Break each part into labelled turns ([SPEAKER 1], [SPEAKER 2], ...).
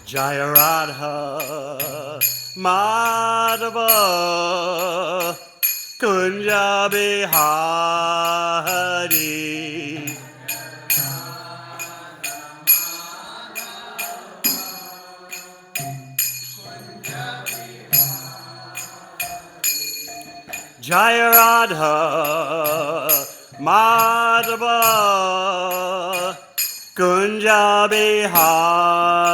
[SPEAKER 1] Jaya Radha Madhava Kunja Bihari Jaya Radha Madhava Kunja Bihari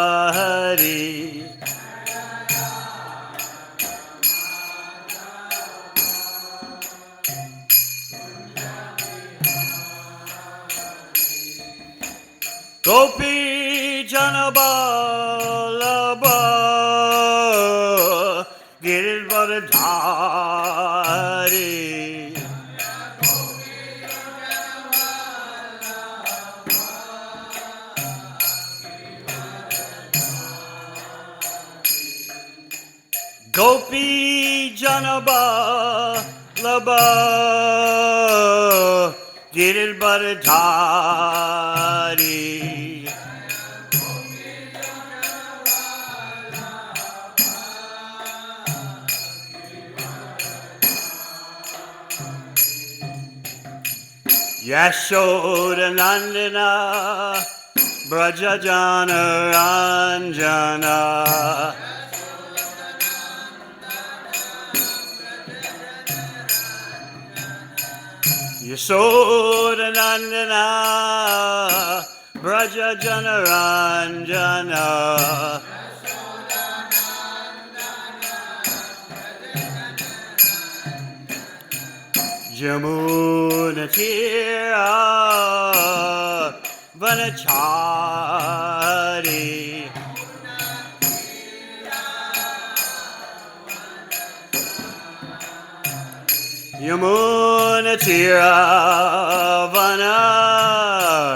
[SPEAKER 1] Gopi Janabalabha Giridvaradhari Gopi Janabalabha Giridvaradhari Yashoda Nandana Brajajana Ranjana Yashoda Nandana Brajajana Ranjana Jamuna Tira Vanachari Yamuna Tira Vanachari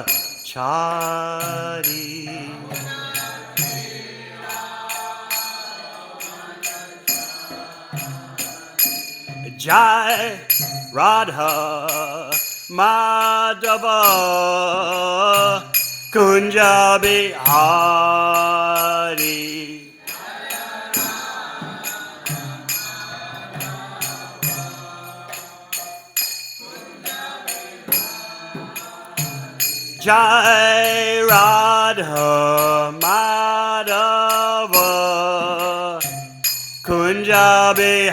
[SPEAKER 1] Jai Radha Madhava Kunja Bihari Jai Radha Madhava Kunja Bihari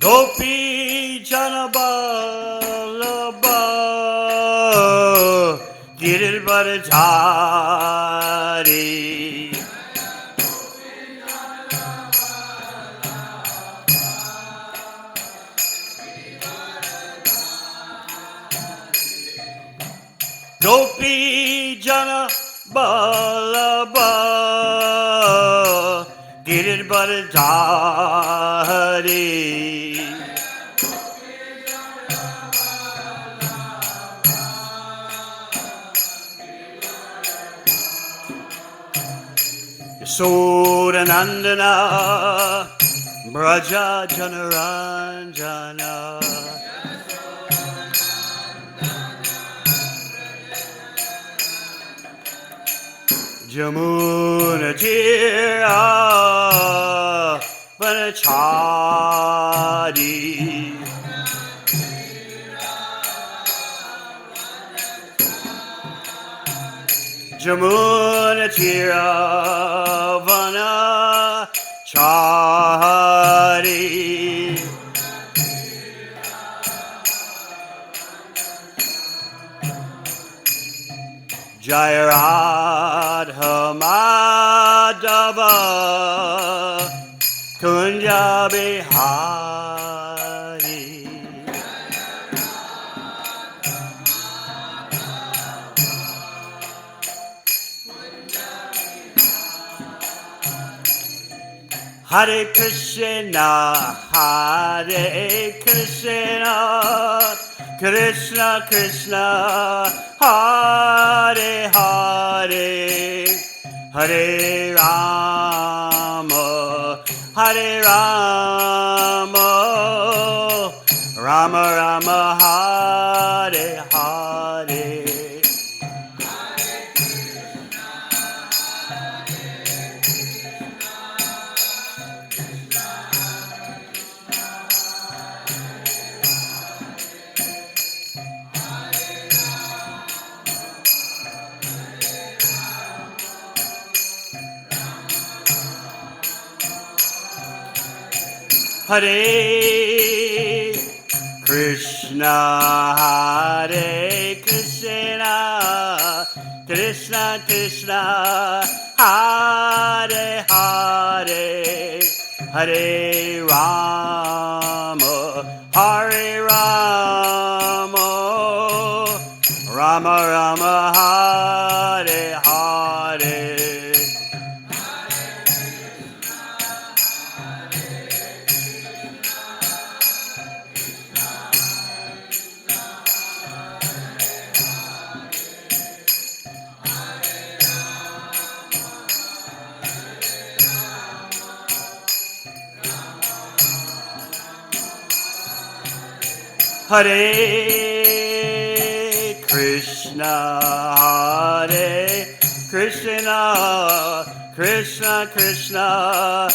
[SPEAKER 1] Gopi Janabalabha Giridvaradhari Gopi Janabalabha Giridvaradhari Yashodanandana Braja Janaranjana Jamuna Tira Vanachari Jamuna Tira Vanachari Jai Radha Madhava Kunja Bihari Hare Krishna, Hare Krishna, Krishna Krishna, Hare Hare, Hare Rama, Hare Rama, Rama Rama, Hare Hare. Hare Krishna, Hare Krishna, Krishna Krishna, Hare Hare, Hare Rama, Hare Rama, Rama Rama, Hare Hare. Hare Krishna, Hare Krishna, Krishna Krishna,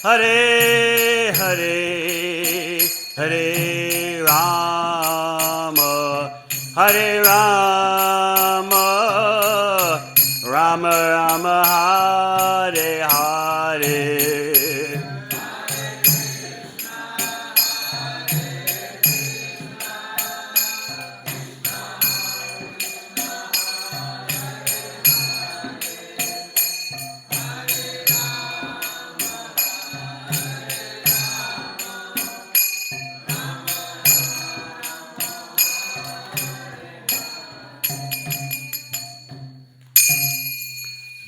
[SPEAKER 1] Hare Hare, Hare Rama, Hare Rama, Rama Rama, Hare Hare.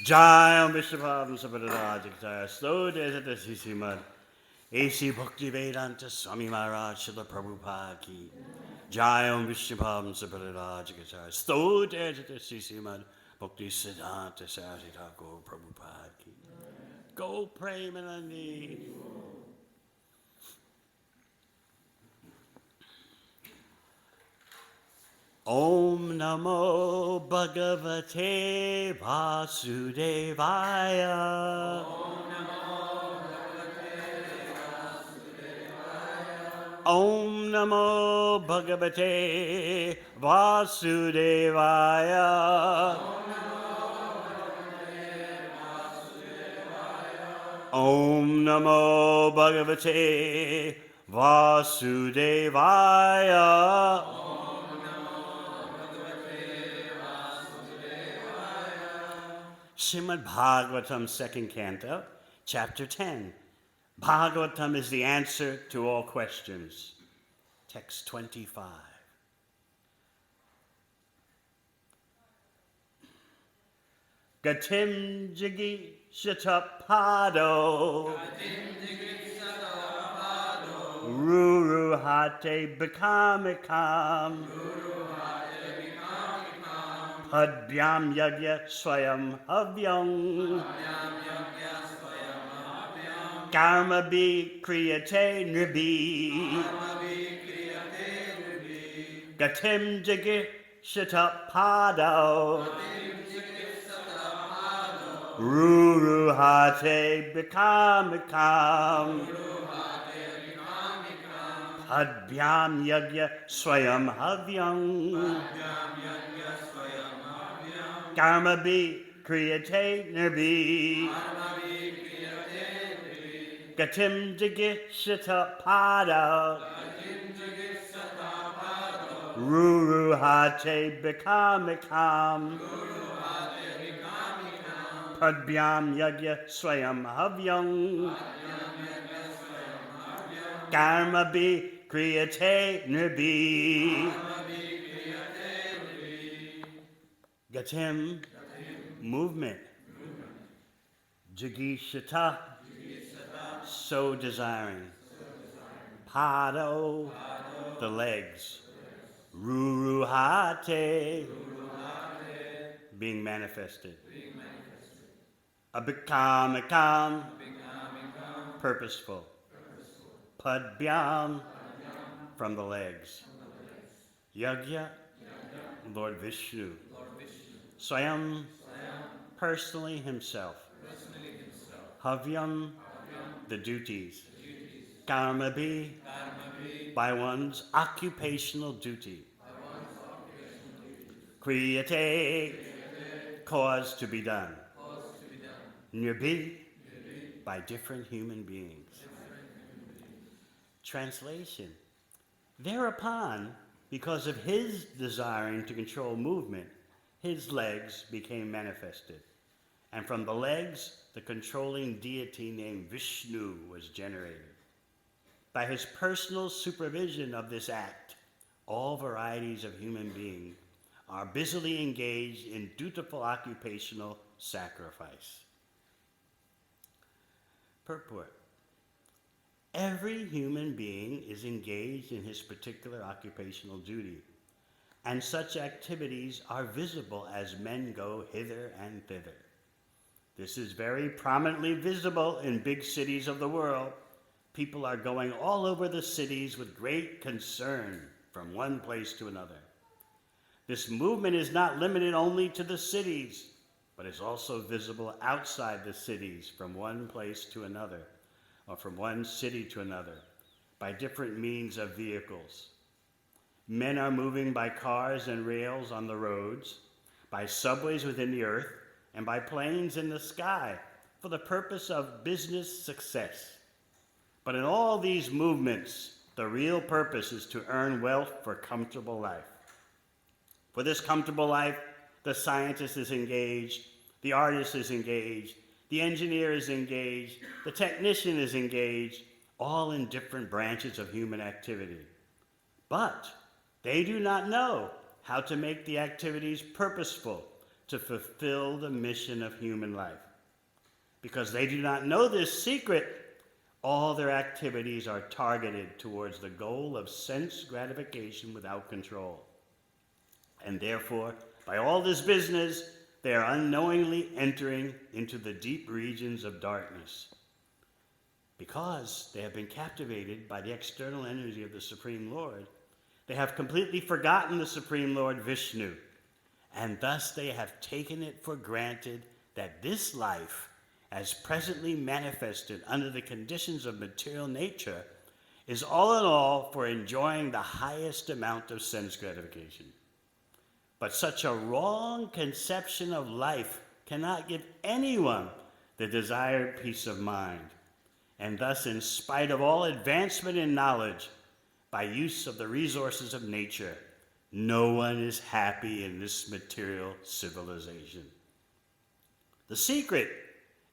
[SPEAKER 1] Jai Om Vishnupadam Sabadadajikaya Slow Desert Srimad A.C. Bhakti Vedanta Swami Maharaj Srila Prabhupada Ki Jai Om Vishnupadam Sabadadajikaya Slow Desert Srimad Bhakti Siddhanta Saraswati Thakur Prabhupada Ki Go Premanandi. Om Namo Bhagavate Vasudevaya. Om Namo Bhagavate Vasudevaya. Om Namo Bhagavate Vasudevaya. Srimad Bhagavatam, second canto, chapter 10. Bhagavatam is the answer to all questions. Text 25. Gatim jigi shatapado. Ruru hate bekamikam. Padbyam yagya swayam havyam. Karma bi kriyate nribi. Gatim jagi shatapado. Ruru hate bekamikam. Padbyam yagya swayam havyam. Karma bi kriyate nirbi. Gatim jagishita pada. Ruru hate bekamikam. Padbyam yagya swayam havyam. Karma bi kriyate nirbi. Gatim, movement. Jagishata, so desiring. Pado, the legs. Ruruhate, being manifested. Abikamikam, purposeful. Padbyam, from the legs. Yagya, Lord Vishnu. Swayam, personally himself. Havyam, the duties. Karmabhi, by one's occupational duty. Kriyate, cause to be done. Nirbhi, by different human beings. Translation. Thereupon, because of his desiring to control movement, his legs became manifested. And from the legs, the controlling deity named Vishnu was generated. By his personal supervision of this act, all varieties of human beings are busily engaged in dutiful occupational sacrifice. Purport. Every human being is engaged in his particular occupational duty, and such activities are visible as men go hither and thither. This is very prominently visible in big cities of the world. People are going all over the cities with great concern from one place to another. This movement is not limited only to the cities, but is also visible outside the cities from one place to another, or from one city to another, by different means of vehicles. Men are moving by cars and rails on the roads, by subways within the earth, and by planes in the sky for the purpose of business success. But in all these movements, the real purpose is to earn wealth for comfortable life. For this comfortable life, the scientist is engaged, the artist is engaged, the engineer is engaged, the technician is engaged, all in different branches of human activity. But they do not know how to make the activities purposeful to fulfill the mission of human life. Because they do not know this secret, all their activities are targeted towards the goal of sense gratification without control. And therefore, by all this business, they are unknowingly entering into the deep regions of darkness. Because they have been captivated by the external energy of the Supreme Lord, they have completely forgotten the Supreme Lord Vishnu, and thus they have taken it for granted that this life, as presently manifested under the conditions of material nature, is all in all for enjoying the highest amount of sense gratification. But such a wrong conception of life cannot give anyone the desired peace of mind. And thus, in spite of all advancement in knowledge, by use of the resources of nature, no one is happy in this material civilization. The secret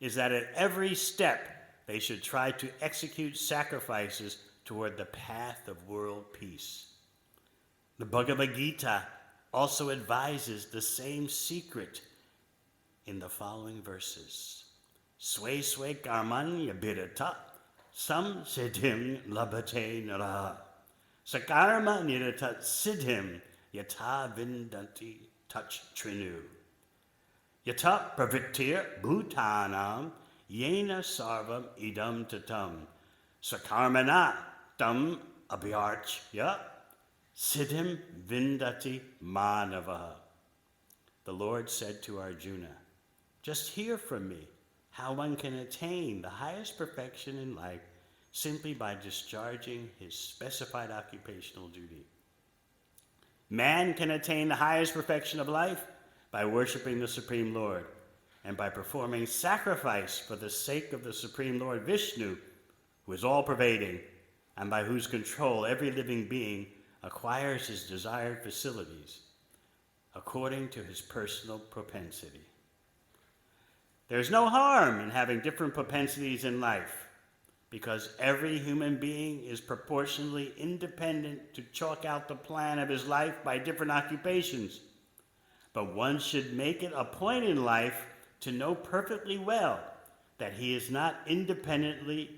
[SPEAKER 1] is that at every step they should try to execute sacrifices toward the path of world peace. The Bhagavad Gita also advises the same secret in the following verses. Sway sway karman yabhirata sam siddhim labhate nara sakarma niratat siddhim yata vindanti touch trinu yata pravittir bhutanam yena sarvam idam tatam sakarmana tam abhyarchya siddhim vindati manavaha. The Lord said to Arjuna, just hear from me how one can attain the highest perfection in life simply by discharging his specified occupational duty. Man can attain the highest perfection of life by worshiping the Supreme Lord and by performing sacrifice for the sake of the Supreme Lord Vishnu, who is all-pervading and by whose control every living being acquires his desired facilities according to his personal propensity. There's no harm in having different propensities in life, because every human being is proportionally independent to chalk out the plan of his life by different occupations. But one should make it a point in life to know perfectly well that he is not independent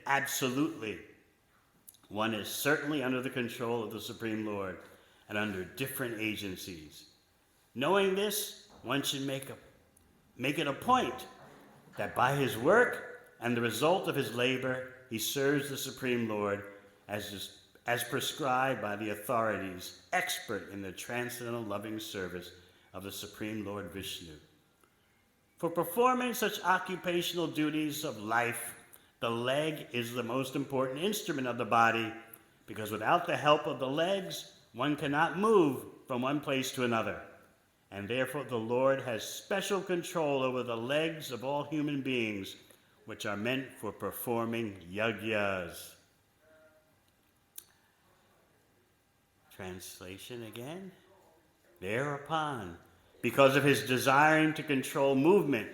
[SPEAKER 1] absolutely. One is certainly under the control of the Supreme Lord and under different agencies. Knowing this, one should make it a point that by his work and the result of his labor, he serves the Supreme Lord as prescribed by the authorities, expert in the transcendental loving service of the Supreme Lord Vishnu. For performing such occupational duties of life, the leg is the most important instrument of the body, because without the help of the legs, one cannot move from one place to another. And therefore the Lord has special control over the legs of all human beings, which are meant for performing yajnas. Translation again. Thereupon, because of his desiring to control movement,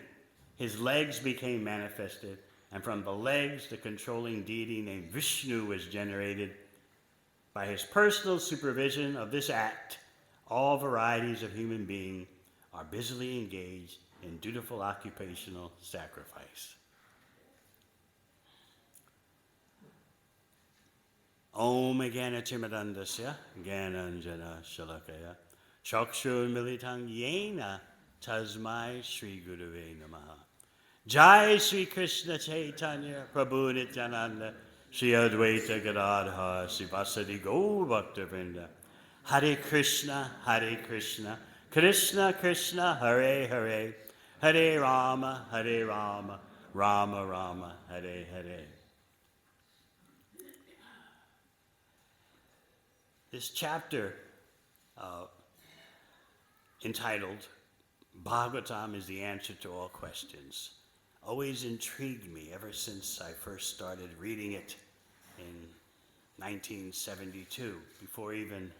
[SPEAKER 1] his legs became manifested, and from the legs the controlling deity named Vishnu was generated. By his personal supervision of this act, all varieties of human being are busily engaged in dutiful occupational sacrifice. Om Gyanatimirandasya Gyananjana Shalakaya Chakshur Militang Yena Tasmai Shri Guruve Namaha. Jai Sri Krishna Chaitanya Prabhu Nityananda Shri Advaita Gadadhar Sivasadi Gaur Bhaktavrinda. Hare Krishna, Krishna Krishna, Hare Hare, Hare Rama, Rama Rama, Hare Hare. This chapter, entitled Bhagavatam is the Answer to All Questions, always intrigued me ever since I first started reading it in 1972, before even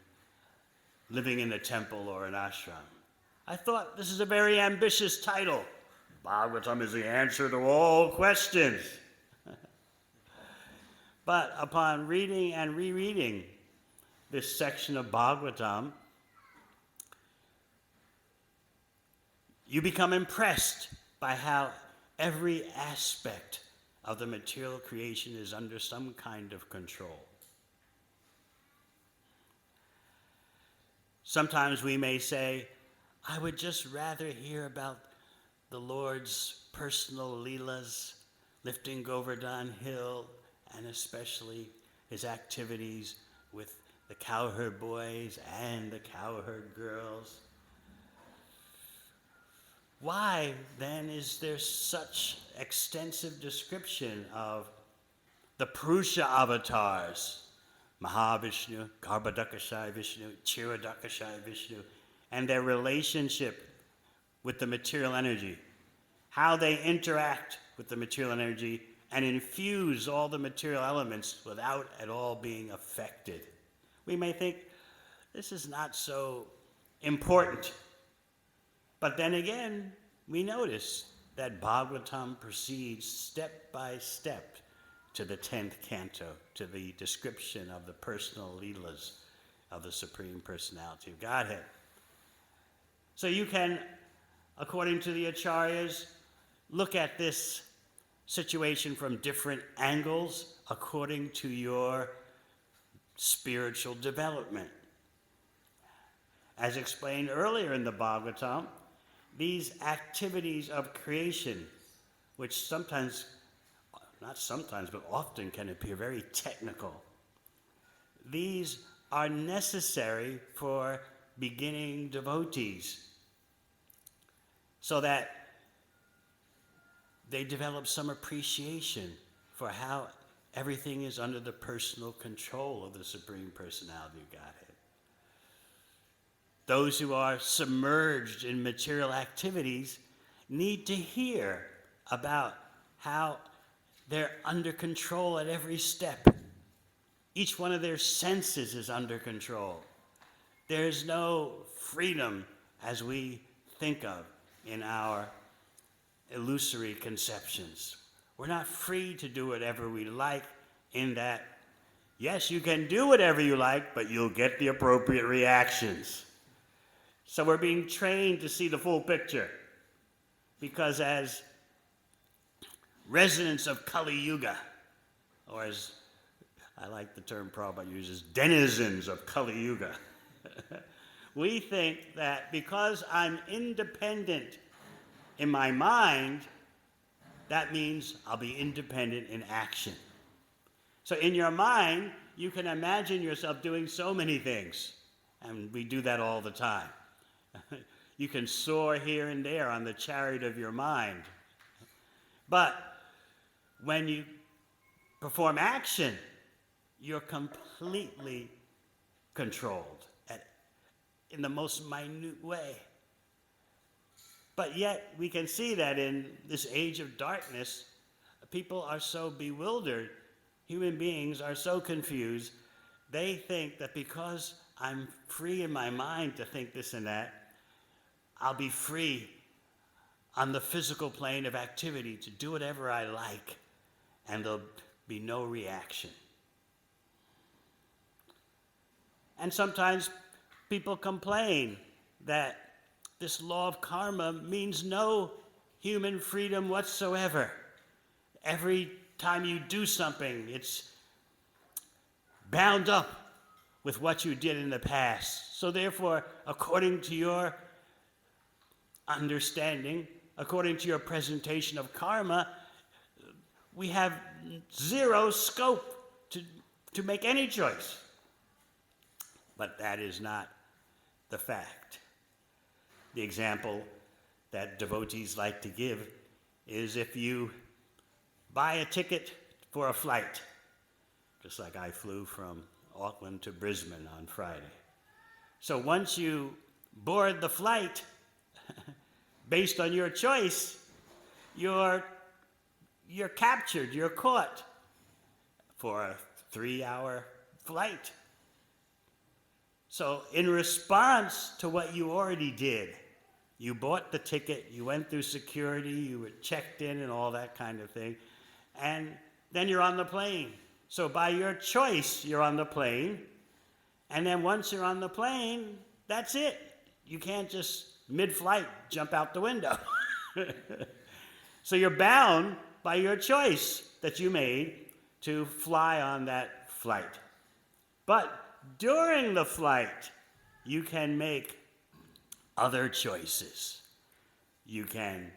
[SPEAKER 1] living in a temple or an ashram. I thought this is a very ambitious title. Bhagavatam is the answer to all questions. But upon reading and rereading this section of Bhagavatam, you become impressed by how every aspect of the material creation is under some kind of control. Sometimes we may say, I would just rather hear about the Lord's personal leelas, lifting Govardhan Hill, and especially his activities with the cowherd boys and the cowherd girls. Why, then, is there such extensive description of the Purusha avatars, Mahavishnu, Garbhodakashayi Vishnu, Kshirodakashayi Vishnu, and their relationship with the material energy, how they interact with the material energy and infuse all the material elements without at all being affected? We may think this is not so important. But then again, we notice that Bhagavatam proceeds step by step to the 10th canto, to the description of the personal leelas of the Supreme Personality of Godhead. So you can, according to the Acharyas, look at this situation from different angles according to your spiritual development. As explained earlier in the Bhagavatam, these activities of creation, which sometimes, not sometimes, but often can appear very technical, these are necessary for beginning devotees so that they develop some appreciation for how everything is under the personal control of the Supreme Personality of Godhead. Those who are submerged in material activities need to hear about how they're under control at every step. Each one of their senses is under control. There's no freedom as we think of in our illusory conceptions. We're not free to do whatever we like, in that, yes, you can do whatever you like, but you'll get the appropriate reactions. So we're being trained to see the full picture, because as residents of Kali Yuga, or as I like the term Prabhupada uses, denizens of Kali Yuga, we think that because I'm independent in my mind, that means I'll be independent in action. So in your mind, you can imagine yourself doing so many things, and we do that all the time. You can soar here and there on the chariot of your mind. But when you perform action, you're completely controlled in the most minute way. But yet, we can see that in this age of darkness, people are so bewildered, human beings are so confused, they think that because I'm free in my mind to think this and that, I'll be free on the physical plane of activity to do whatever I like, and there'll be no reaction. And sometimes people complain that this law of karma means no human freedom whatsoever. Every time you do something, it's bound up with what you did in the past. So therefore, according to your understanding, according to your presentation of karma, we have zero scope to make any choice. But that is not the fact. The example that devotees like to give is if you buy a ticket for a flight, just like I flew from Auckland to Brisbane on Friday. So once you board the flight, based on your choice, you're captured, you're caught for a 3-hour flight. So in response to what you already did, you bought the ticket, you went through security, you were checked in and all that kind of thing, and then you're on the plane. So by your choice, you're on the plane, and then once you're on the plane, that's it. You can't just mid-flight jump out the window. So you're bound by your choice that you made to fly on that flight. But during the flight, you can make other choices. You can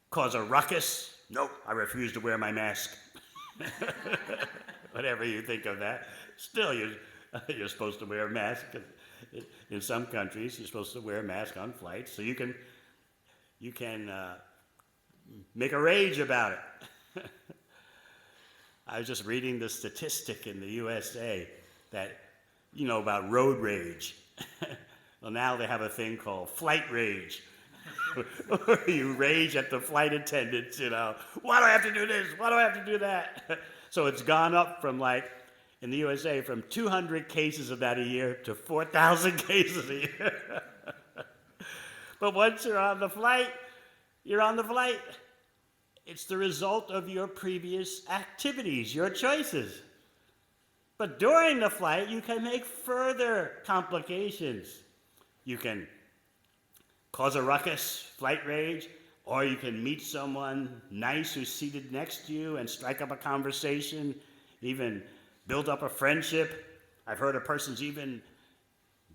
[SPEAKER 1] cause a ruckus. Nope, I refuse to wear my mask. Whatever you think of that. Still, you're supposed to wear a mask. In some countries, you're supposed to wear a mask on flights, so you can make a rage about it. I was just reading the statistic in the USA that, about road rage. Well, now they have a thing called flight rage. Where you rage at the flight attendants, why do I have to do this? Why do I have to do that? So it's gone up from in the USA, from 200 cases of that a year to 4,000 cases a year. But once you're on the flight, you're on the flight. It's the result of your previous activities, your choices. But during the flight, you can make further complications. You can cause a ruckus, flight rage, or you can meet someone nice who's seated next to you and strike up a conversation, even build up a friendship. I've heard of persons even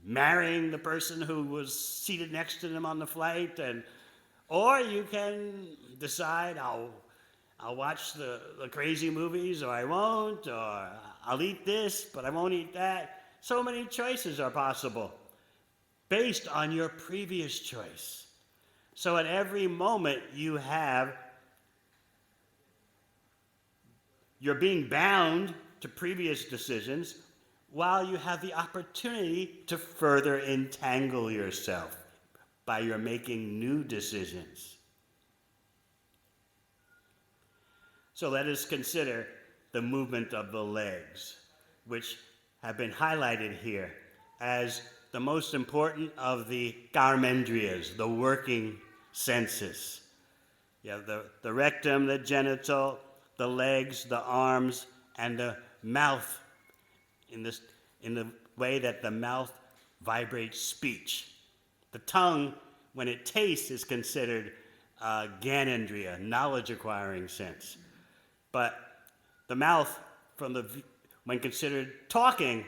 [SPEAKER 1] marrying the person who was seated next to them on the flight, or you can decide I'll watch the crazy movies, or I won't, or I'll eat this, but I won't eat that. So many choices are possible based on your previous choice. So at every moment you're being bound to previous decisions while you have the opportunity to further entangle yourself by your making new decisions. So let us consider the movement of the legs, which have been highlighted here as the most important of the karmendriyas, the working senses. You have the rectum, the genital, the legs, the arms, and the mouth in the way that the mouth vibrates speech. The tongue, when it tastes, is considered gyanendriya, knowledge-acquiring sense. But the mouth, when considered talking,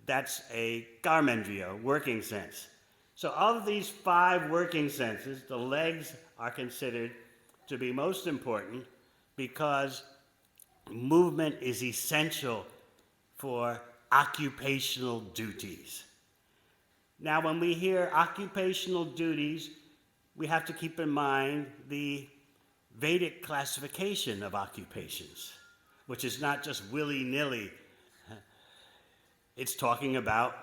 [SPEAKER 1] that's a karmendriya, working sense. So of these 5 working senses, the legs are considered to be most important because movement is essential for occupational duties. Now, when we hear occupational duties, we have to keep in mind the Vedic classification of occupations, which is not just willy-nilly. It's talking about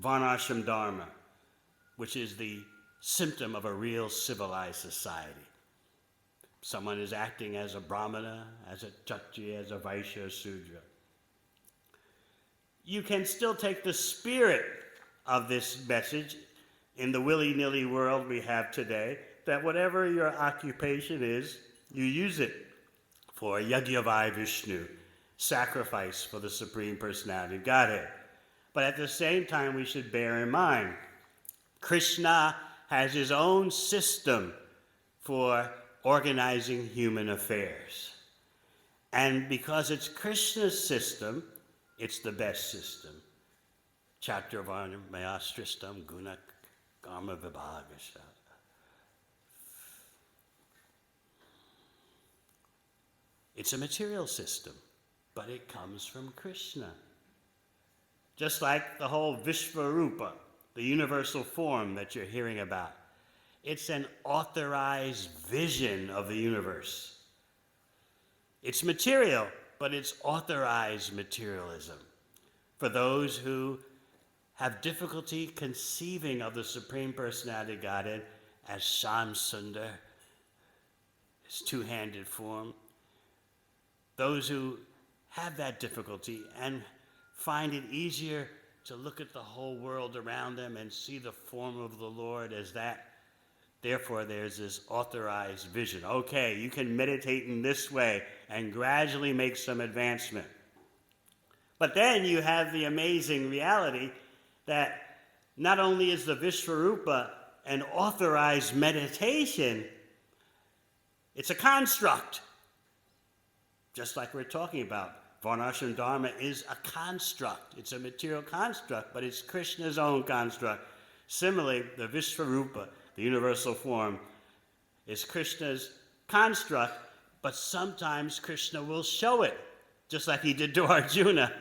[SPEAKER 1] Varnasrama Dharma, which is the symptom of a real civilized society. Someone is acting as a Brahmana, as a Kshatriya, as a Vaishya, Sudra. You can still take the spirit of this message in the willy-nilly world we have today, that whatever your occupation is, you use it for Yajnavai Vishnu, sacrifice for the Supreme Personality of Godhead. But at the same time, we should bear in mind, Krishna has his own system for organizing human affairs. And because it's Krishna's system, it's the best system. Chaturvarnam Mayastristam Guna Karma Vibhagasha. It's a material system, but it comes from Krishna. Just like the whole Vishvarupa, the universal form that you're hearing about. It's an authorized vision of the universe. It's material, but it's authorized materialism. For those who have difficulty conceiving of the Supreme Personality of Godhead as Sham Sundar, his two-handed form, those who have that difficulty and find it easier to look at the whole world around them and see the form of the Lord as that, therefore there's this authorized vision. Okay, you can meditate in this way and gradually make some advancement. But then you have the amazing reality that not only is the Vishvarupa an authorized meditation, it's a construct. Just like we're talking about, Varnasrama Dharma is a construct. It's a material construct, but it's Krishna's own construct. Similarly, the Vishvarupa, the universal form, is Krishna's construct, but sometimes Krishna will show it, just like he did to Arjuna.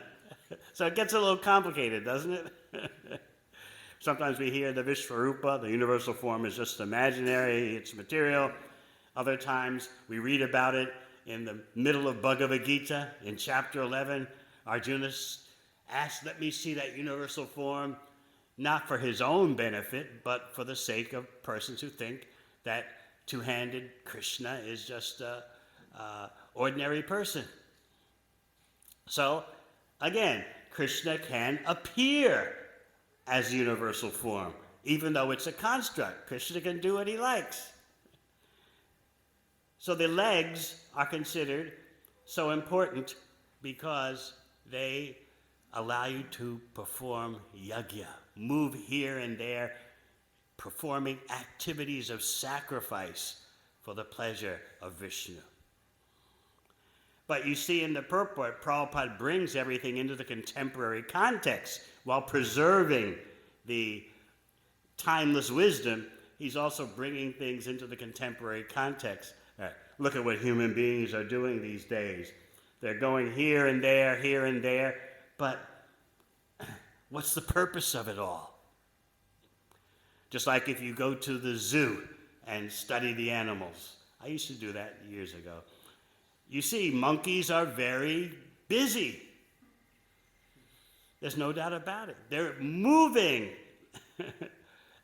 [SPEAKER 1] So it gets a little complicated, doesn't it? Sometimes we hear the Vishvarupa, the universal form, is just imaginary, it's material. Other times we read about it in the middle of Bhagavad Gita, in chapter 11, Arjuna asked, let me see that universal form, not for his own benefit, but for the sake of persons who think that two-handed Krishna is just an ordinary person. So, again, Krishna can appear as universal form, even though it's a construct. Krishna can do what he likes. So the legs are considered so important because they allow you to perform yajna, move here and there, performing activities of sacrifice for the pleasure of Vishnu. But you see in the purport, Prabhupada brings everything into the contemporary context while preserving the timeless wisdom. He's also bringing things into the contemporary context. Look at what human beings are doing these days. They're going here and there, but what's the purpose of it all? Just like if you go to the zoo and study the animals. I used to do that years ago. You see, monkeys are very busy. There's no doubt about it. They're moving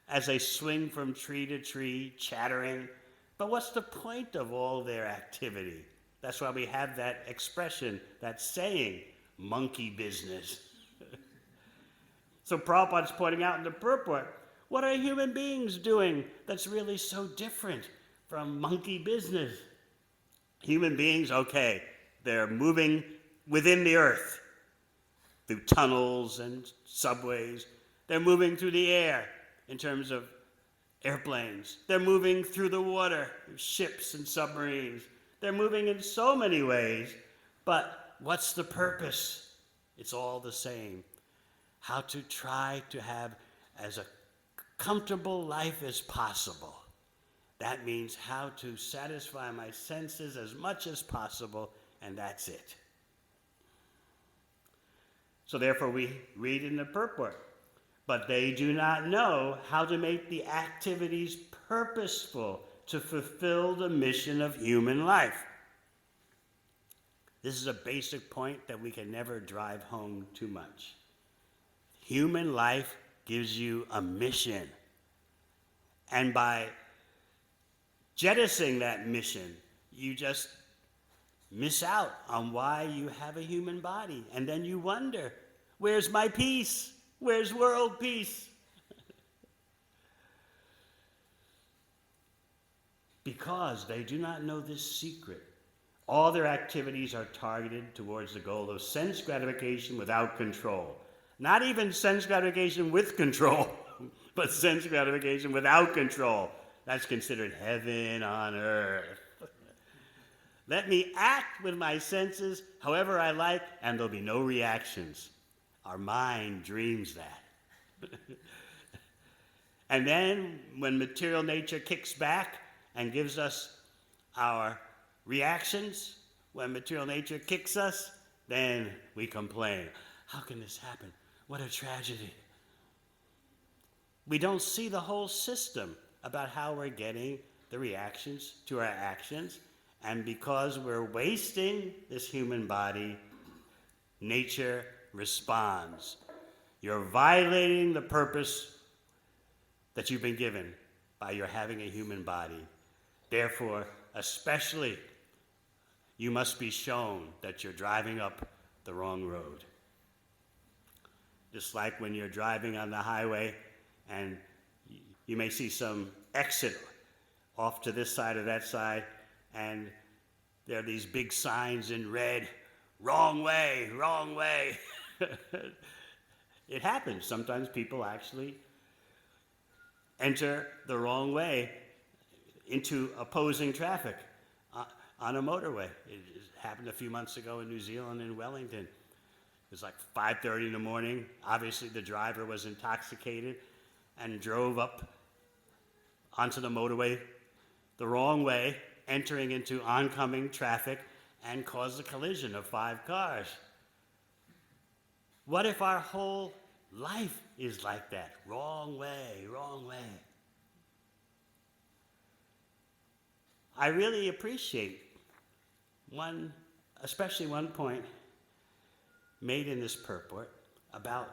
[SPEAKER 1] as they swing from tree to tree, chattering. But what's the point of all their activity? That's why we have that expression, that saying, monkey business. So Prabhupada's pointing out in the purport, what are human beings doing that's really so different from monkey business? Human beings, okay, they're moving within the earth through tunnels and subways. They're moving through the air in terms of airplanes. They're moving through the water, ships and submarines. They're moving in so many ways, but what's the purpose? It's all the same. How to try to have as a comfortable life as possible. That means how to satisfy my senses as much as possible, and that's it. So therefore we read in the purport, but they do not know how to make the activities purposeful to fulfill the mission of human life. This is a basic point that we can never drive home too much. Human life gives you a mission. And by jettisoning that mission, you just miss out on why you have a human body. And then you wonder, where's my peace? Where's world peace? Because they do not know this secret. All their activities are targeted towards the goal of sense gratification without control. Not even sense gratification with control, but sense gratification without control. That's considered heaven on earth. Let me act with my senses however I like, and there'll be no reactions. Our mind dreams that. And then when material nature kicks back and gives us our reactions, when material nature kicks us, then we complain. How can this happen? What a tragedy. We don't see the whole system about how we're getting the reactions to our actions. And because we're wasting this human body, nature responds. You're violating the purpose that you've been given by your having a human body. Therefore, especially, you must be shown that you're driving up the wrong road. Just like when you're driving on the highway and you may see some exit off to this side or that side, and there are these big signs in red, wrong way, wrong way. It happens. Sometimes people actually enter the wrong way into opposing traffic on a motorway. It happened a few months ago in New Zealand, in Wellington. It was like 5:30 in the morning. Obviously the driver was intoxicated and drove up onto the motorway the wrong way, entering into oncoming traffic, and caused a collision of 5 cars. What if our whole life is like that? Wrong way, wrong way. I really appreciate especially one point made in this purport about,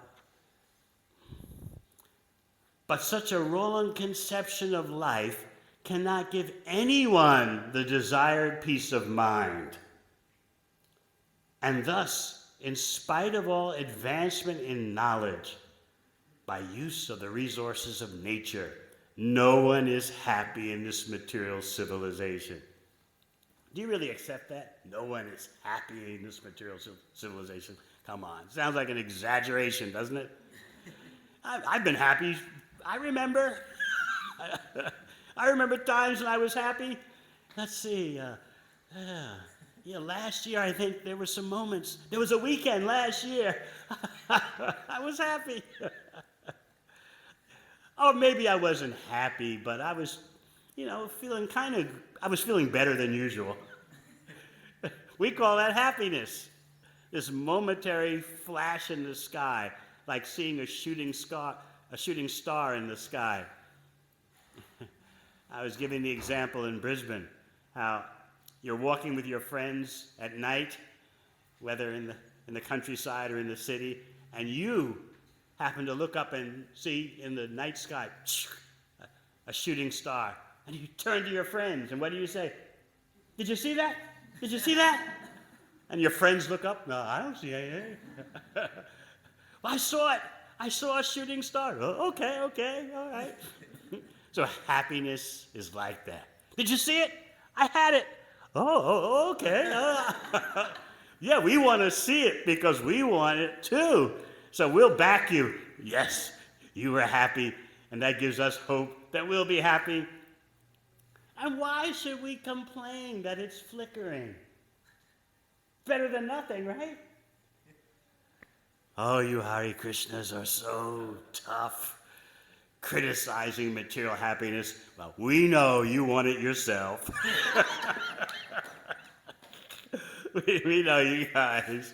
[SPEAKER 1] but such a wrong conception of life cannot give anyone the desired peace of mind. And thus, in spite of all advancement in knowledge, by use of the resources of nature, no one is happy in this material civilization. Do you really accept that? No one is happy in this material civilization. Come on. Sounds like an exaggeration, doesn't it? I've been happy. I remember. I remember times when I was happy. Let's see. Last year I think there were some moments. There was a weekend last year. I was happy. Or maybe I wasn't happy, but I was, feeling better than usual. We call that happiness. This momentary flash in the sky, like seeing a shooting star in the sky. I was giving the example in Brisbane, how you're walking with your friends at night, whether in the countryside or in the city, and you happen to look up and see in the night sky a shooting star. And you turn to your friends, and what do you say? Did you see that? Did you see that? And your friends look up. No, I don't see anything. Well, I saw it. I saw a shooting star. Oh, okay, all right. So happiness is like that. Did you see it? I had it. Oh, okay. Yeah, we want to see it because we want it too. So we'll back you. Yes, you were happy, and that gives us hope that we'll be happy. And why should we complain that it's flickering? Better than nothing, right? Oh, you Hare Krishnas are so tough. criticizing material happiness. Well, we know you want it yourself. we know you guys.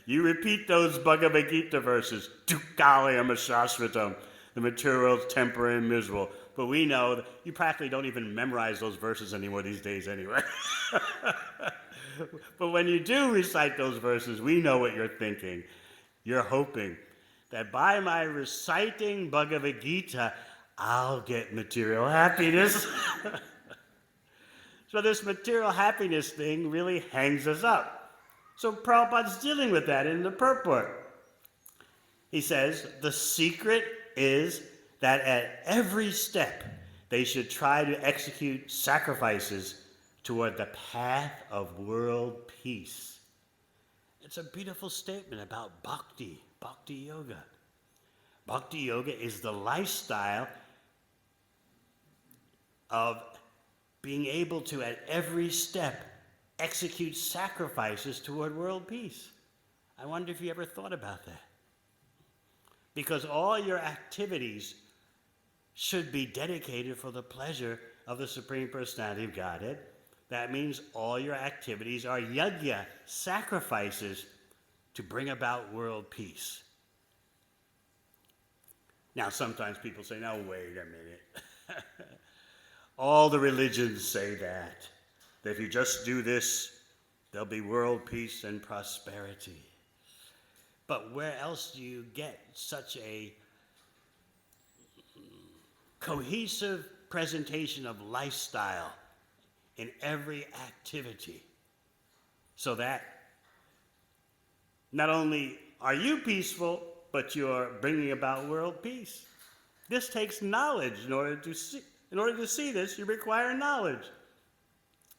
[SPEAKER 1] You repeat those Bhagavad Gita verses, Dukkhalayam Shashvatam, the material world's temporary and miserable. But we know that you practically don't even memorize those verses anymore these days anyway. But when you do recite those verses, we know what you're thinking. You're hoping that by my reciting Bhagavad Gita, I'll get material happiness. So this material happiness thing really hangs us up. So Prabhupada's dealing with that in the purport. He says, the secret is that at every step they should try to execute sacrifices toward the path of world peace. It's a beautiful statement about bhakti, bhakti yoga. Bhakti yoga is the lifestyle of being able to, at every step, execute sacrifices toward world peace. I wonder if you ever thought about that. Because all your activities should be dedicated for the pleasure of the Supreme Personality of Godhead. That means all your activities are yajna, sacrifices to bring about world peace. Now, sometimes people say, now, wait a minute. All the religions say that if you just do this, there'll be world peace and prosperity. But where else do you get such a cohesive presentation of lifestyle in every activity, so that not only are you peaceful, but you're bringing about world peace? This takes knowledge. In order to see this, you require knowledge.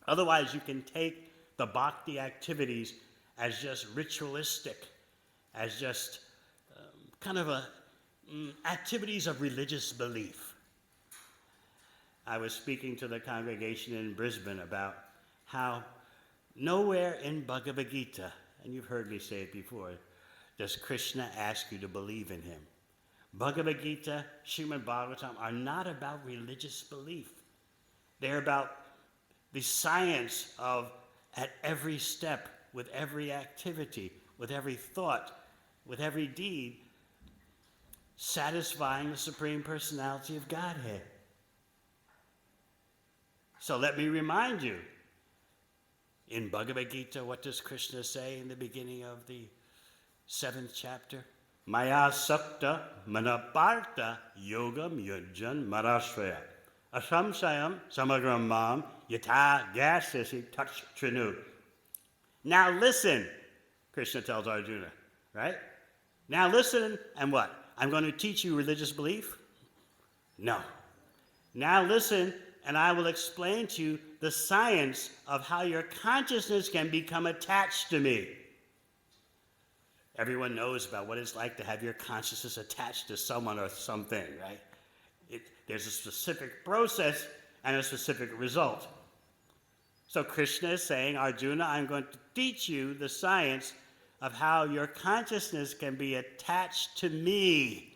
[SPEAKER 1] Otherwise, you can take the bhakti activities as just ritualistic, as just kind of activities of religious belief. I was speaking to the congregation in Brisbane about how nowhere in Bhagavad Gita, and you've heard me say it before, does Krishna ask you to believe in him. Bhagavad Gita, Srimad Bhagavatam are not about religious belief. They're about the science of, at every step, with every activity, with every thought, with every deed, satisfying the Supreme Personality of Godhead. So let me remind you, in Bhagavad Gita, what does Krishna say in the beginning of the 7th chapter? Maya sakta manaparta yogam yujjan marashraya asamsayam samagram mam yata gasasi touch trinu. Now listen, Krishna tells Arjuna, right? Now listen, and what? I'm going to teach you religious belief? No. Now listen, and I will explain to you the science of how your consciousness can become attached to me. Everyone knows about what it's like to have your consciousness attached to someone or something, right? There's a specific process and a specific result. So Krishna is saying, Arjuna, I'm going to teach you the science of how your consciousness can be attached to me.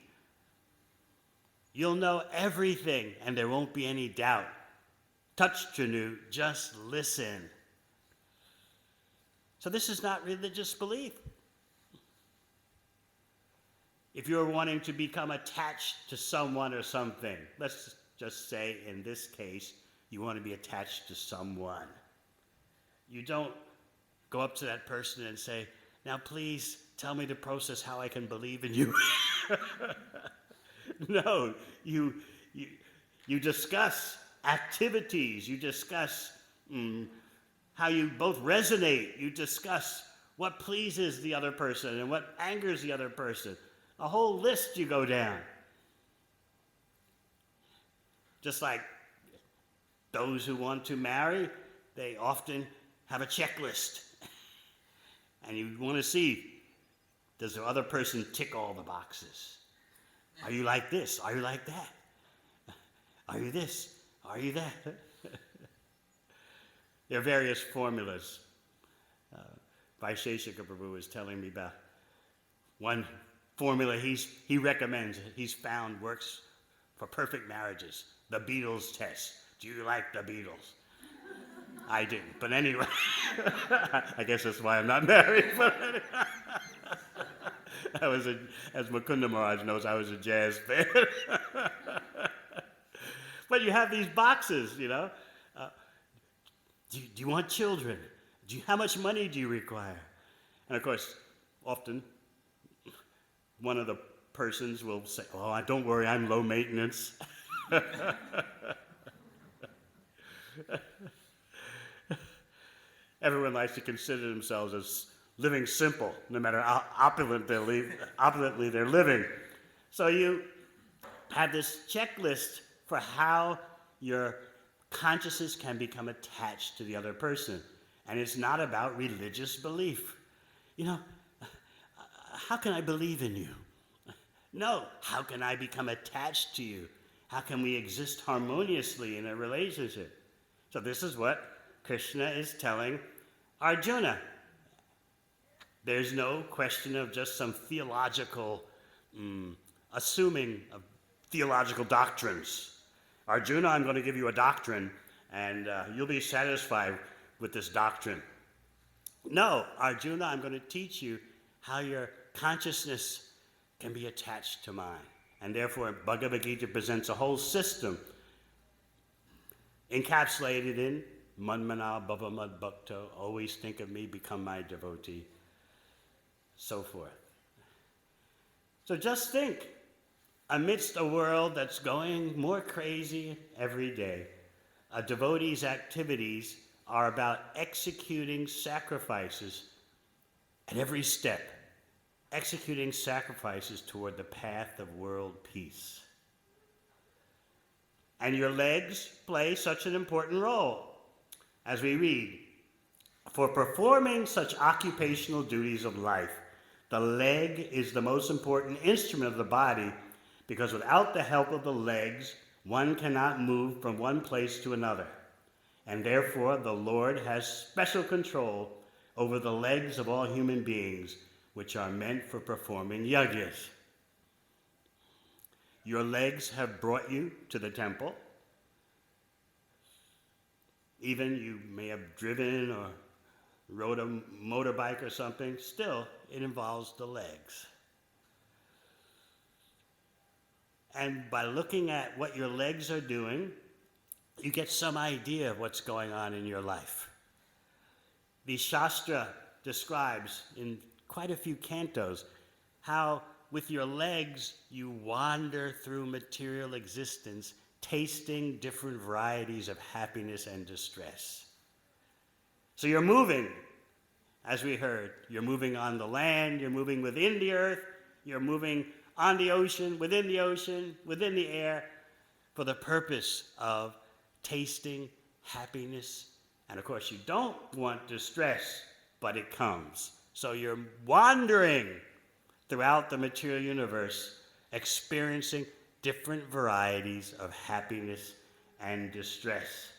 [SPEAKER 1] You'll know everything, and there won't be any doubt. Touch Trinu, just listen. So this is not religious belief. If you're wanting to become attached to someone or something, let's just say in this case, you want to be attached to someone. You don't go up to that person and say, now please tell me the process how I can believe in you. No, you discuss activities, you discuss how you both resonate, you discuss what pleases the other person and what angers the other person. A whole list you go down. Just like those who want to marry, they often have a checklist. And you want to see, does the other person tick all the boxes? Are you like this? Are you like that? Are you this? Are you that? There are various formulas. Vaisheshika Prabhu was telling me about one formula he recommends, he's found works for perfect marriages. The Beatles test. Do you like the Beatles? I didn't, but anyway. I guess that's why I'm not married. But anyway. As Mukunda Maharaj knows, I was a jazz fan. But you have these boxes, you know. Do you want children? How much money do you require? And of course, often, one of the persons will say, oh, don't worry, I'm low maintenance. Everyone likes to consider themselves as living simple, no matter how opulently they're living. So you have this checklist for how your consciousness can become attached to the other person. And it's not about religious belief. You know, how can I believe in you? No, how can I become attached to you? How can we exist harmoniously in a relationship? So this is what Krishna is telling Arjuna. There's no question of just some theological assuming of theological doctrines. Arjuna, I'm going to give you a doctrine, and you'll be satisfied with this doctrine. No, Arjuna, I'm going to teach you how your consciousness can be attached to mine. And therefore, Bhagavad Gita presents a whole system encapsulated in Manmana Bhava Mad Bhakto, always think of me, become my devotee, so forth. So just think, amidst a world that's going more crazy every day, a devotee's activities are about executing sacrifices at every step, executing sacrifices toward the path of world peace. And your legs play such an important role. As we read, for performing such occupational duties of life, the leg is the most important instrument of the body, because without the help of the legs, one cannot move from one place to another. And therefore, the Lord has special control over the legs of all human beings, which are meant for performing yajnas. Your legs have brought you to the temple. Even you may have driven or rode a motorbike or something, still it involves the legs. And by looking at what your legs are doing, you get some idea of what's going on in your life. The Shastra describes in quite a few cantos how with your legs you wander through material existence, tasting different varieties of happiness and distress. So you're moving, as we heard. You're moving on the land, you're moving within the earth, you're moving on the ocean, within the air, for the purpose of tasting happiness. And of course, you don't want distress, but it comes. So you're wandering throughout the material universe, experiencing different varieties of happiness and distress.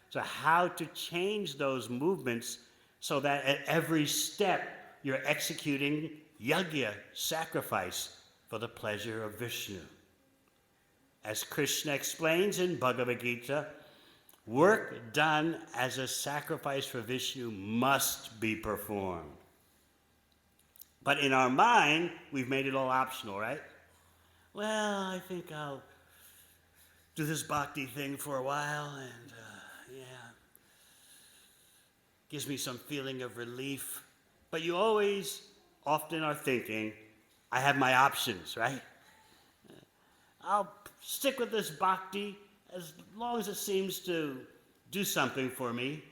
[SPEAKER 1] So how to change those movements so that at every step you're executing yajna, sacrifice, for the pleasure of Vishnu. As Krishna explains in Bhagavad Gita, work done as a sacrifice for Vishnu must be performed. But in our mind, we've made it all optional, right? Well, I think I'll do this bhakti thing for a while, and gives me some feeling of relief. But you always, often are thinking, I have my options, right? I'll stick with this bhakti as long as it seems to do something for me.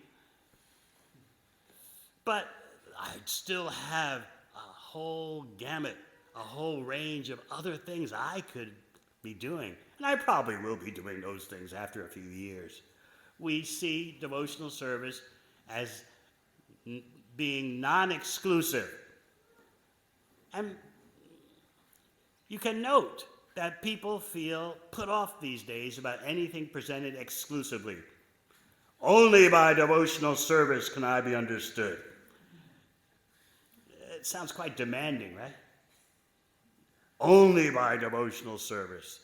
[SPEAKER 1] But I'd still have a whole gamut, a whole range of other things I could be doing. And I probably will be doing those things after a few years. We see devotional service as being non-exclusive. And you can note that people feel put off these days about anything presented exclusively. Only by devotional service can I be understood. It sounds quite demanding, right? Only by devotional service.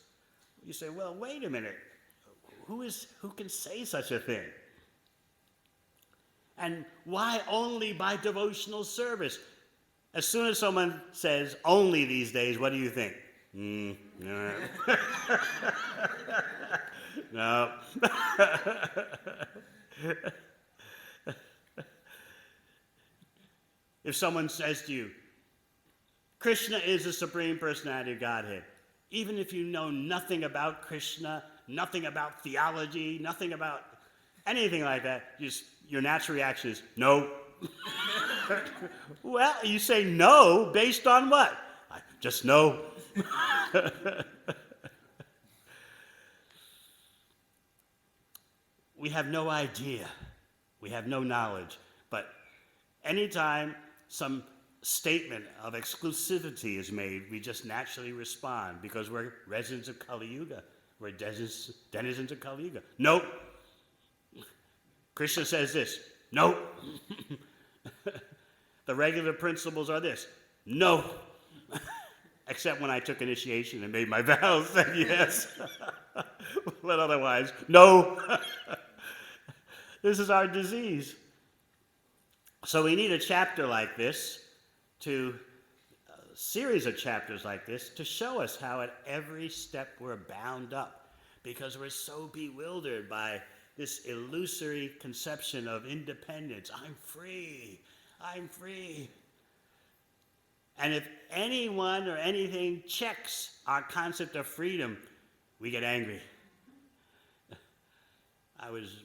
[SPEAKER 1] You say, well, wait a minute. Who can say such a thing? And why only by devotional service? As soon as someone says only these days, what do you think? No. No. If someone says to you, Krishna is the Supreme Personality of Godhead, even if you know nothing about Krishna, nothing about theology, nothing about anything like that, just your natural reaction is no. Well, you say no based on what? Just no. We have no idea. We have no knowledge. But anytime some statement of exclusivity is made, we just naturally respond because we're residents of Kali Yuga. We're denizens of Kali Yuga. Nope. Krishna says this. Nope. The regular principles are this. No. Except when I took initiation and made my vows, then yes. But otherwise, no. This is our disease. So we need a chapter like this, a series of chapters like this, to show us how at every step we're bound up, because we're so bewildered by this illusory conception of independence. I'm free. I'm free. And if anyone or anything checks our concept of freedom, we get angry.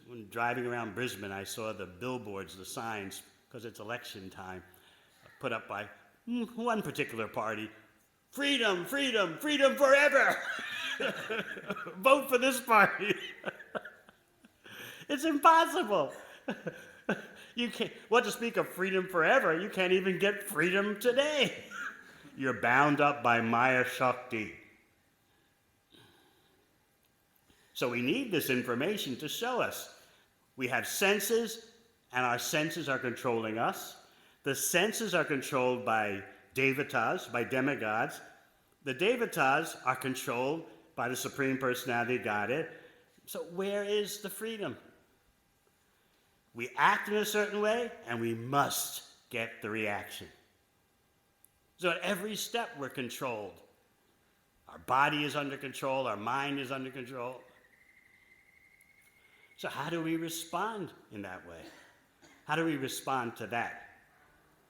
[SPEAKER 1] When driving around Brisbane, I saw the billboards, the signs, because it's election time, put up by one particular party. Freedom, freedom, freedom forever. Vote for this party. It's impossible. You can't, what to speak of freedom forever, you can't even get freedom today. You're bound up by Maya Shakti. So we need this information to show us. We have senses, and our senses are controlling us. The senses are controlled by devatas, by demigods. The devatas are controlled by the Supreme Personality of Godhead. So where is the freedom? We act in a certain way, and we must get the reaction. So at every step, we're controlled. Our body is under control. Our mind is under control. So how do we respond in that way? How do we respond to that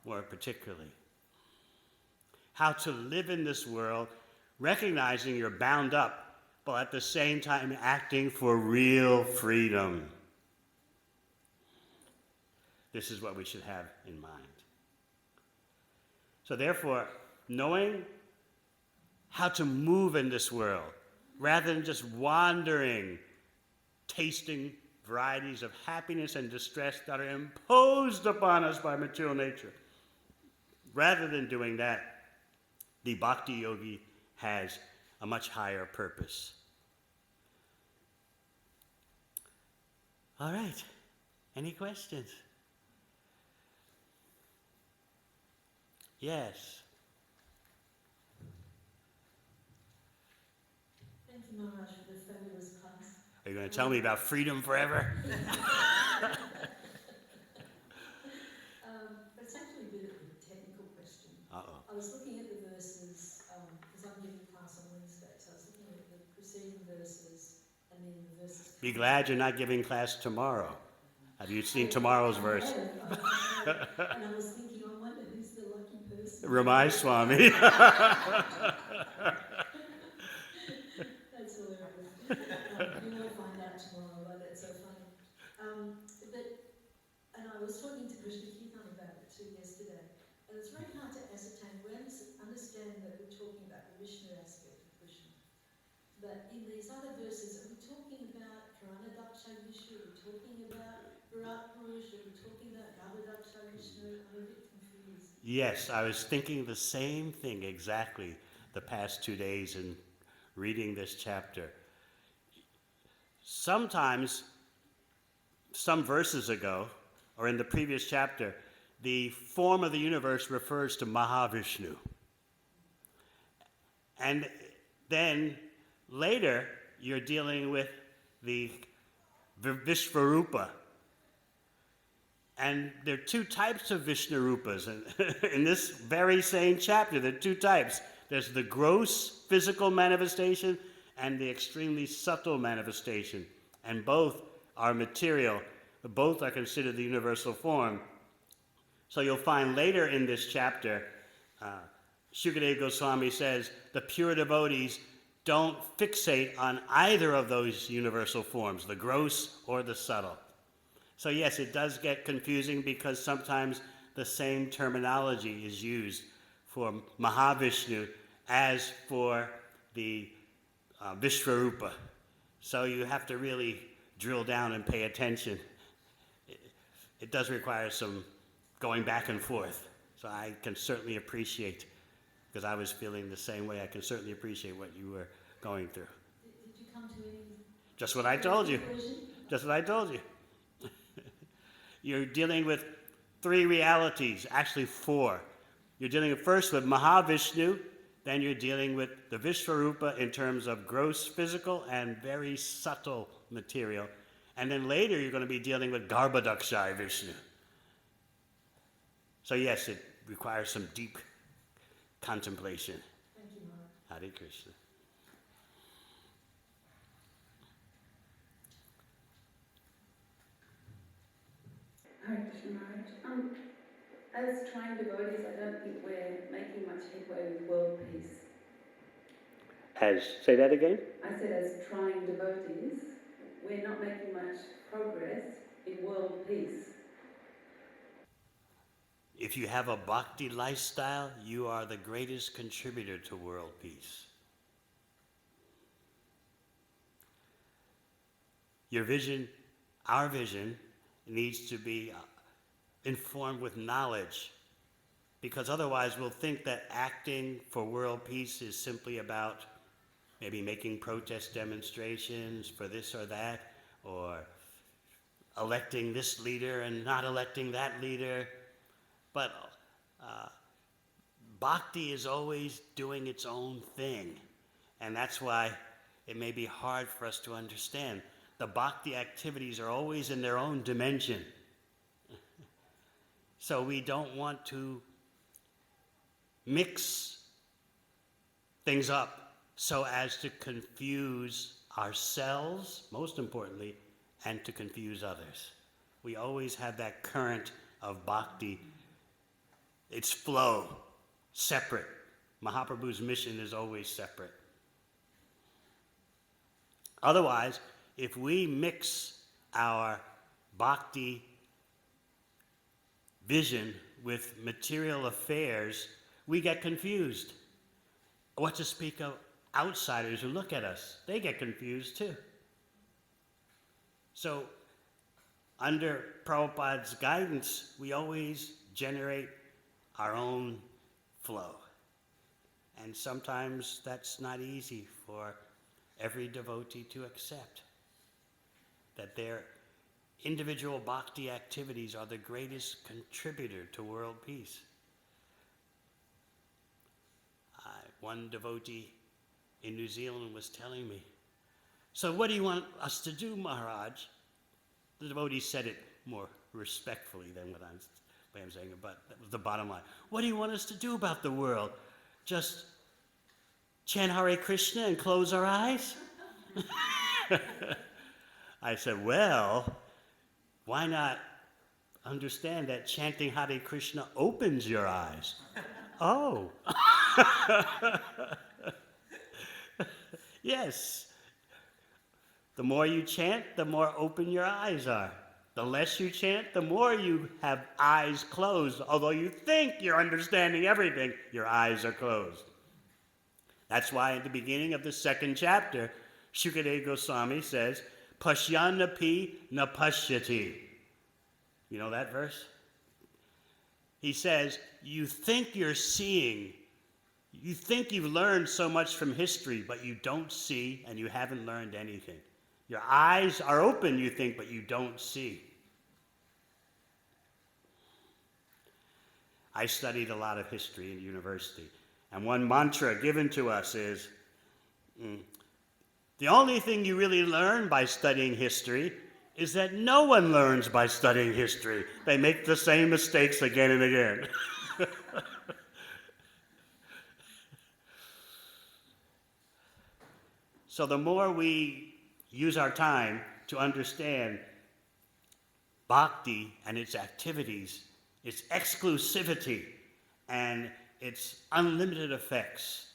[SPEAKER 1] more particularly? How to live in this world, recognizing you're bound up, but at the same time acting for real freedom. This is what we should have in mind. So therefore, knowing how to move in this world, rather than just wandering, tasting varieties of happiness and distress that are imposed upon us by material nature. Rather than doing that, the Bhakti Yogi has a much higher purpose. All right, any questions? Yes.
[SPEAKER 2] Thank you, Maharaj, for the fabulous class.
[SPEAKER 1] Are you going to tell me about freedom forever?
[SPEAKER 2] It's actually a bit of a technical question.
[SPEAKER 1] Uh-oh.
[SPEAKER 2] I was looking at the verses, because I'm giving class on Wednesday, so I was looking at the preceding verses and then the verses.
[SPEAKER 1] Be glad you're not giving class tomorrow. Have you seen tomorrow's verse?
[SPEAKER 2] And I was thinking, I wonder who's the lucky person.
[SPEAKER 1] Ramai Swami.
[SPEAKER 2] That's hilarious. You will find out tomorrow why that's so funny. And I was talking to Krishna Kirtan about it too yesterday, and it's very hard to ascertain. We understand that we're talking about the Vishnu aspect of Krishna, but in these other verses, are we talking about Karanadaksha Vishnu? Are we talking about Virat Purush? Are we talking about Garbhadaksha Vishnu? I'm a bit confused.
[SPEAKER 1] Yes, I was thinking the same thing exactly the past 2 days in reading this chapter. Sometimes, some verses ago, or in the previous chapter, the form of the universe refers to Mahavishnu. And then later, you're dealing with the Vishvarupa. And there are two types of Vishnarupas. In this very same chapter, there are two types. There's the gross physical manifestation and the extremely subtle manifestation. And both are material. Both are considered the universal form. So you'll find later in this chapter, Shukadeva Goswami says, the pure devotees don't fixate on either of those universal forms, the gross or the subtle. So yes, it does get confusing because sometimes the same terminology is used for Mahavishnu as for the Vishvarupa. So you have to really drill down and pay attention. It does require some going back and forth. So I can certainly appreciate, because I was feeling the same way, I can certainly appreciate what you were going through.
[SPEAKER 2] Did you come to any?
[SPEAKER 1] Just what I told you.
[SPEAKER 2] conclusion?
[SPEAKER 1] Just what I told you. You're dealing with three realities, actually four. You're dealing first with Mahavishnu, then you're dealing with the Vishvarupa in terms of gross physical and very subtle material. And then later you're going to be dealing with Garbhodakshaya Vishnu. So yes, it requires some deep contemplation.
[SPEAKER 2] Thank you, Maharaj.
[SPEAKER 1] Hare Krishna.
[SPEAKER 3] Hare Krishna Maharaj. As trying devotees, I don't think we're making much headway with world peace.
[SPEAKER 1] Say that again?
[SPEAKER 3] I said as trying devotees, we're not making much progress in world peace.
[SPEAKER 1] If you have a bhakti lifestyle, you are the greatest contributor to world peace. Your vision, our vision, needs to be informed with knowledge, because otherwise we'll think that acting for world peace is simply about maybe making protest demonstrations for this or that, or electing this leader and not electing that leader. But bhakti is always doing its own thing, and that's why it may be hard for us to understand. The bhakti activities are always in their own dimension. So we don't want to mix things up so as to confuse ourselves, most importantly, and to confuse others. We always have that current of bhakti. Its flow, separate. Mahaprabhu's mission is always separate. Otherwise, if we mix our bhakti vision with material affairs, we get confused. What to speak of outsiders who look at us? They get confused too. So, under Prabhupada's guidance, we always generate our own flow. And sometimes that's not easy for every devotee to accept, that their individual bhakti activities are the greatest contributor to world peace. One devotee in New Zealand was telling me, "So what do you want us to do, Maharaj?" The devotee said it more respectfully than what I'm saying, but that was the bottom line. What do you want us to do about the world? Just chant Hare Krishna and close our eyes? I said, well, why not understand that chanting Hare Krishna opens your eyes? Oh. Yes. The more you chant, the more open your eyes are. The less you chant, the more you have eyes closed. Although you think you're understanding everything, your eyes are closed. That's why at the beginning of the second chapter, Shukadeva Goswami says, Pashyanapi na pashyati. You know that verse? He says, you think you're seeing, you think you've learned so much from history, but you don't see and you haven't learned anything. Your eyes are open, you think, but you don't see. I studied a lot of history in university, and one mantra given to us is, The only thing you really learn by studying history is that no one learns by studying history. They make the same mistakes again and again. So the more we use our time to understand Bhakti and its activities, its exclusivity, and its unlimited effects,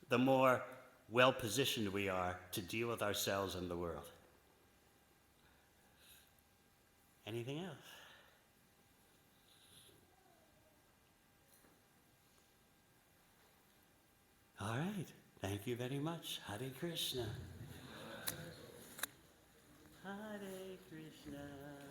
[SPEAKER 1] the more well-positioned we are to deal with ourselves and the world. Anything else? All right. Thank you very much. Hare Krishna. Hare Krishna.